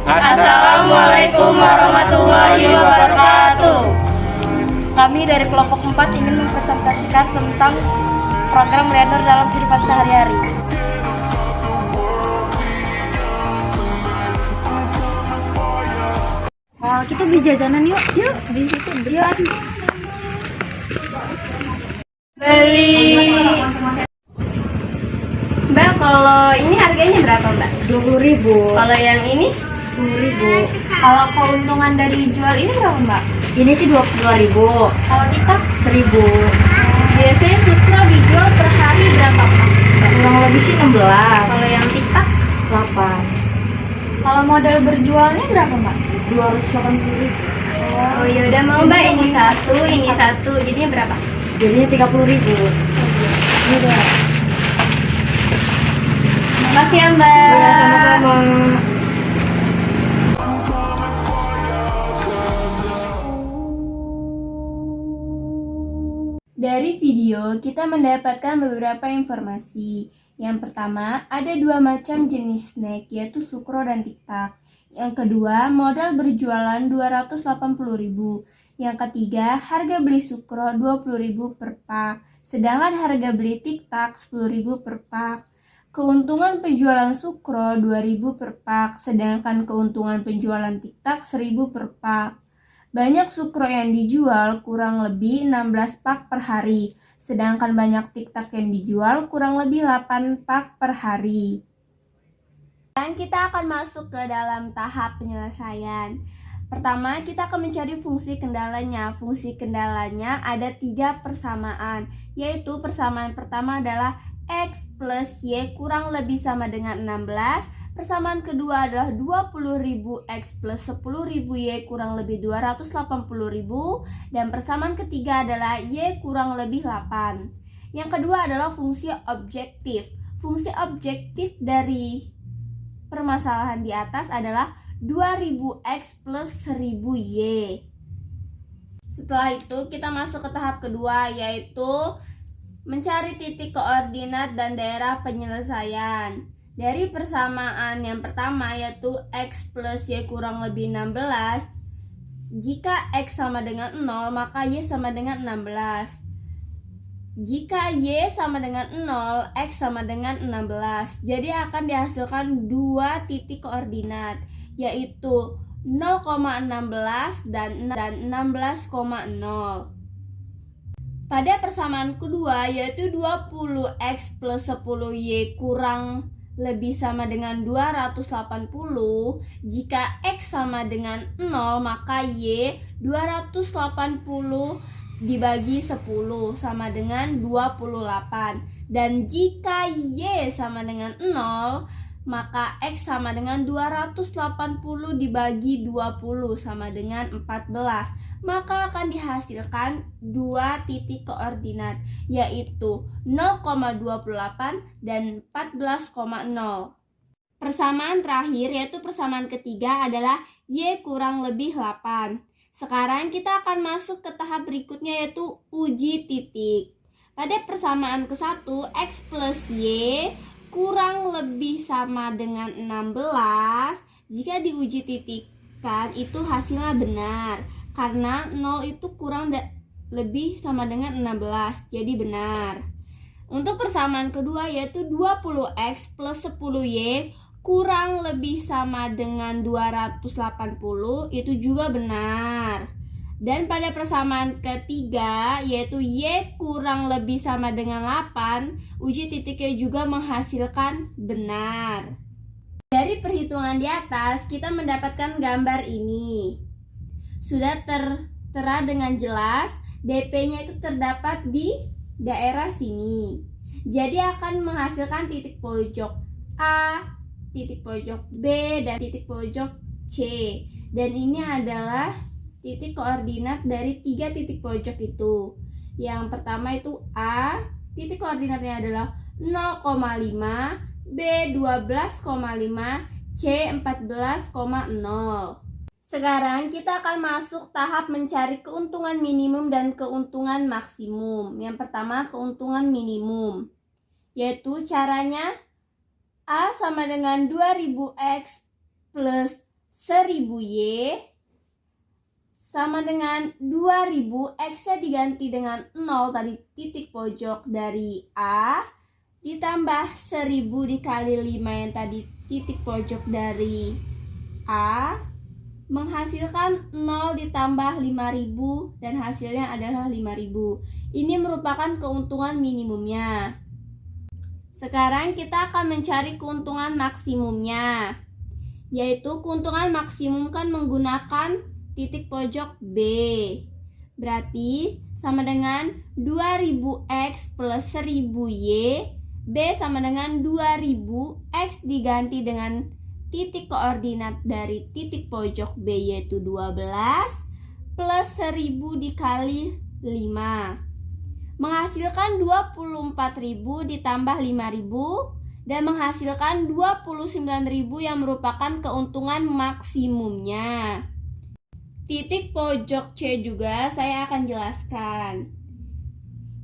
Assalamualaikum warahmatullahi wabarakatuh. Kami dari kelompok 4 ingin mempresentasikan tentang program learner dalam kehidupan sehari-hari. Kita beli jajanan yuk. Yuk, di situ beli. Beli. Mbak, kalau ini harganya berapa, Mbak? 20.000. Kalau yang ini 10.000. Kalau keuntungan dari jual ini berapa, Mbak? Ini sih 22.000. Kalau TikTok 1.000. biasanya Sukro dijual per hari berapa, Pak? Kurang lebih sih 16. Kalau yang TikTok 8. kalau modal berjualnya berapa, Mbak? 280.000. Oh ya udah, mau Mbak ini satu, jadinya berapa? Jadinya 30.000. Ini deh. Makasih ya, Mbak. Ya, sama-sama. Dari video, kita mendapatkan beberapa informasi. Yang pertama, ada 2 macam jenis snack, yaitu Sukro dan TikTak. Yang kedua, modal berjualan 280.000. Yang ketiga, harga beli Sukro 20.000 per pak, sedangkan harga beli TikTak 10.000 per pak. Keuntungan penjualan Sukro 2.000 per pak, sedangkan keuntungan penjualan TikTak 1.000 per pak. Banyak Sukro yang dijual kurang lebih 16 pak per hari, sedangkan banyak TikTak yang dijual kurang lebih 8 pak per hari. Dan kita akan masuk ke dalam tahap penyelesaian. Pertama, kita akan mencari fungsi kendalanya. Fungsi kendalanya ada 3 persamaan, yaitu persamaan pertama adalah X plus Y kurang lebih sama dengan 16. Persamaan kedua adalah 20.000 X plus 10.000 Y kurang lebih 280.000. Dan persamaan ketiga adalah Y kurang lebih 8. Yang kedua adalah fungsi objektif. Fungsi objektif dari permasalahan di atas adalah 2000X plus 1000Y. Setelah itu kita masuk ke tahap kedua, yaitu mencari titik koordinat dan daerah penyelesaian. Dari persamaan yang pertama, yaitu X plus Y kurang lebih 16. Jika X sama dengan 0, maka Y sama dengan 16. Jika Y sama dengan 0, X sama dengan 16. Jadi akan dihasilkan 2 titik koordinat, yaitu 0,16 dan 16,0. Pada persamaan kedua, yaitu 20X plus 10Y kurang lebih sama dengan 280. Jika X sama dengan 0, maka Y 280 dibagi 10 sama dengan 28. Dan jika Y sama dengan 0, maka X sama dengan 280 dibagi 20 sama dengan 14. Maka akan dihasilkan 2 titik koordinat, yaitu 0,28 dan 14,0. Persamaan terakhir, yaitu persamaan ketiga, adalah Y kurang lebih 8. Sekarang kita akan masuk ke tahap berikutnya, yaitu uji titik. Pada persamaan ke-1, X plus Y kurang lebih sama dengan 16. Jika diuji titikkan, itu hasilnya benar, karena 0 itu kurang lebih sama dengan 16, jadi benar. Untuk persamaan kedua, yaitu 20X plus 10Y kurang lebih sama dengan 280, itu juga benar. Dan pada persamaan ketiga, yaitu Y kurang lebih sama dengan 8, uji titiknya juga menghasilkan benar. Dari perhitungan di atas, kita mendapatkan gambar ini. Sudah tertera dengan jelas, DP-nya itu terdapat di daerah sini. Jadi akan menghasilkan titik pojok A, titik pojok B, dan titik pojok C. Dan ini adalah titik koordinat dari 3 titik pojok itu. Yang pertama itu A, titik koordinatnya adalah 0,5, B 12,5, C 14,0. Sekarang kita akan masuk tahap mencari keuntungan minimum dan keuntungan maksimum. Yang pertama, keuntungan minimum, yaitu caranya A sama dengan 2000X plus 1000Y sama dengan 2000, X-nya diganti dengan 0 tadi titik pojok dari A, ditambah 1000 dikali 5 yang tadi titik pojok dari A, menghasilkan 0 ditambah 5000 dan hasilnya adalah 5000. Ini merupakan keuntungan minimumnya. Sekarang kita akan mencari keuntungan maksimumnya, yaitu keuntungan maksimum kan menggunakan titik pojok B. Berarti sama dengan 2000X plus 1000Y. B sama dengan 2000, X diganti dengan titik koordinat dari titik pojok B yaitu 12 plus 1000 dikali 5. Menghasilkan 24.000 ditambah 5.000 dan menghasilkan 29.000 yang merupakan keuntungan maksimumnya. Titik pojok C juga saya akan jelaskan.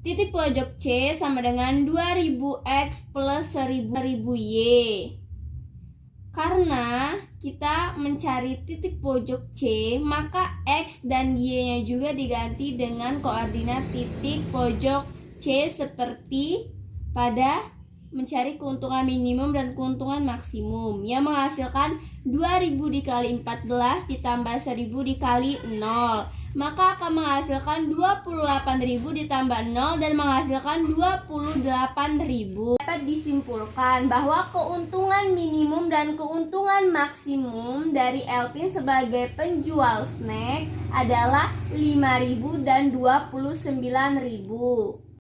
Titik pojok C sama dengan 2000X plus 1000Y. Karena kita mencari titik pojok C, maka X dan Y-nya juga diganti dengan koordinat titik pojok C seperti pada mencari keuntungan minimum dan keuntungan maksimum yang menghasilkan 2000 dikali 14 ditambah 1000 dikali 0, maka akan menghasilkan 28.000 ditambah 0 dan menghasilkan 28.000. Dapat disimpulkan bahwa keuntungan minimum dan keuntungan maksimum dari Elpin sebagai penjual snack adalah 5.000 dan 29.000.